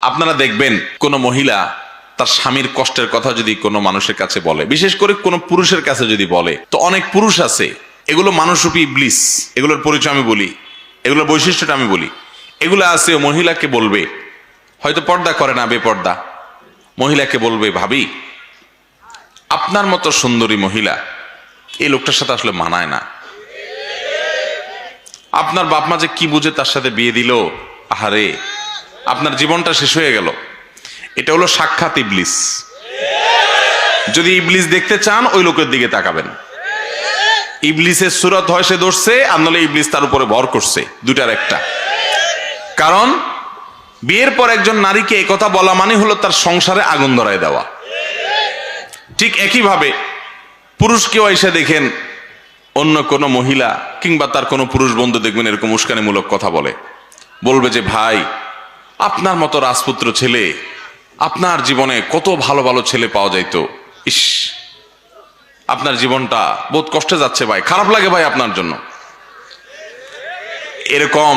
আপনারা দেখবেন কোন মহিলা তার স্বামীর কষ্টের কথা যদি কোনো মানুষের কাছে বলে, বিশেষ করে কোনো পুরুষের কাছে যদি বলে, তো অনেক পুরুষ আছে, এগুলো মানুষরূপী ইবলিস, এগুলোর পরিচয় আমি বলি, এগুলোর বৈশিষ্ট্যটা আমি বলি। এগুলো আছে মহিলাকে বলবে, হয়তো পর্দা করে না, বেপর্দা, মহিলাকে বলবে, ভাবি আপনার মতো সুন্দরী মহিলা এই লোকটার সাথে আসলে মানায় না, আপনার বাপ মা যে কি বুঝে তার সাথে বিয়ে দিল, আহারে আপনার জীবনটা শেষ হয়ে গেল। এটা হলো সাক্ষাৎ ইবলিস। যদি ইবলিস দেখতে চান ওই লোকের দিকে তাকাবেন। ইবলিসের সুরত হয় সে ধরছে, আর নাহলে ইবলিস তার উপরে ভর করছে, দুটার একটা। কারণ বিয়ের পর একজন নারীকে এই কথা বলা মানে হলো তার সংসারে আগুন ধরায় দেওয়া। ঠিক একইভাবে পুরুষকেও এসে দেখেন অন্য কোনো মহিলা কিংবা তার কোনো পুরুষ বন্ধু দেখবেন এরকম উস্কানিমূলক কথা বলবে যে ভাই আপনার মতো রাজপুত্র ছেলে, আপনার জীবনে কত ভালো ভালো ছেলে পাওয়া যাইতো, ইস আপনার জীবনটা বহুত কষ্টে যাচ্ছে ভাই, খারাপ লাগে ভাই আপনার জন্য। এরকম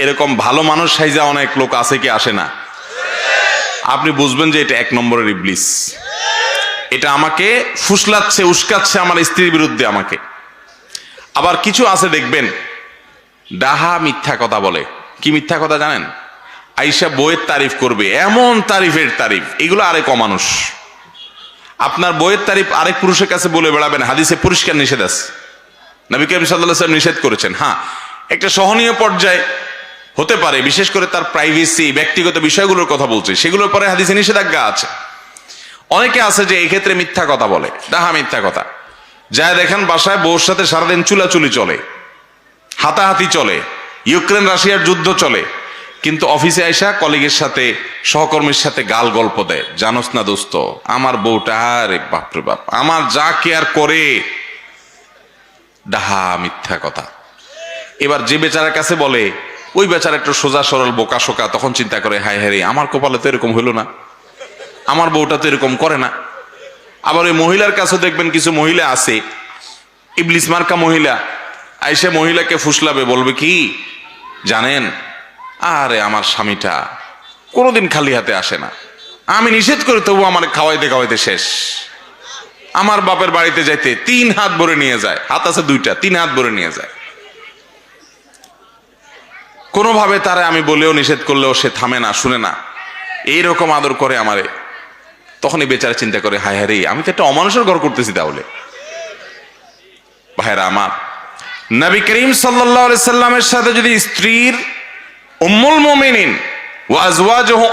এরকম ভালো মানুষ সাইজা অনেক লোক আছে কি আসে না? আপনি বুঝবেন যে এটা এক নম্বরের ইবলিস। এটা আমাকে ফুসলাচ্ছে, উস্কাচ্ছে আমার স্ত্রীর বিরুদ্ধে আমাকে। আবার কিছু আছে দেখবেন ডাহা মিথ্যা কথা বলে। কি মিথ্যা কথা জানেন? আইসা বইয়ের তারিফ করবে, এমন তারিফের তারিফ, এগুলো আরেক অমানুষ। আপনার বইয়ের তারিফ আরেক পুরুষের কাছে বলে বেড়াবেন, হাদিসে পরিষ্কার নিষেধ আছে, নবী করিম সাল্লাল্লাহু আলাইহি ওয়াসাল্লাম নিষেধ করেছেন। হ্যাঁ, একটা সহনীয় পর্যায়ে হতে পারে, বিশেষ করে তার প্রাইভেসি, ব্যক্তিগত বিষয়গুলোর কথা বলছে, সেগুলোর পরে হাদিসে নিষেধাজ্ঞা আছে। অনেকে আছে যে এই ক্ষেত্রে মিথ্যা কথা বলে, ডাহা মিথ্যা কথা। যা দেখেন বাসায় বউর সাথে সারাদিন চুলাচুলি চলে, হাতাহাতি চলে, ইউক্রেন রাশিয়ার যুদ্ধ চলে, কিন্তু অফিসে আইসা কলিগের সাথে, সহকর্মীর সাথে গাল গল্প দেয়, জানোস না দোস্ত আমার বউটা, আরে বাপরে বাপ আমার যা কেয়ার করে। ডাহা মিথ্যা কথা। এবার যে বেচারার কাছে বলে, ওই বেচারা একটু সোজা সরল বোকা শোকা, তখন চিন্তা করে হায় হায় রে আমার কপালে তো এরকম হইলো না, আমার বউটা তো এরকম করে না। আবার ওই মহিলার কাছে দেখবেন কিছু মহিলা আছে, ইবলিস মার্কা মহিলা, আইসে মহিলাকে ফুসলাবে, বলবে কি জানেন, আরে আমার স্বামীটা কোনোদিন খালি হাতে আসে না, আমি নিষেধ করি তবু আমার খাওয়াইতে খাওয়াইতে শেষ, আমার বাপের বাড়িতে যাইতে 3 হাত ভরে নিয়ে যায়, হাত আছে 2টা, 3 হাত ভরে নিয়ে যায়। কোনোভাবে তারা আমি বলেও নিষেধ করলেও সে থামে না, শুনে না, এইরকম আদর করে আমারে। তখনই বেচারা চিন্তা করে হায় হায় রে আমি তো একটা অমানুষের ঘর করতেছি। তাহলে ভাইরা আমার, নবী করিম সাল্লাল্লাহু আলাইহি সাল্লামের সাথে যদি স্ত্রীর উম্মুল মুমিনিন ওয়া আজওয়াজুহু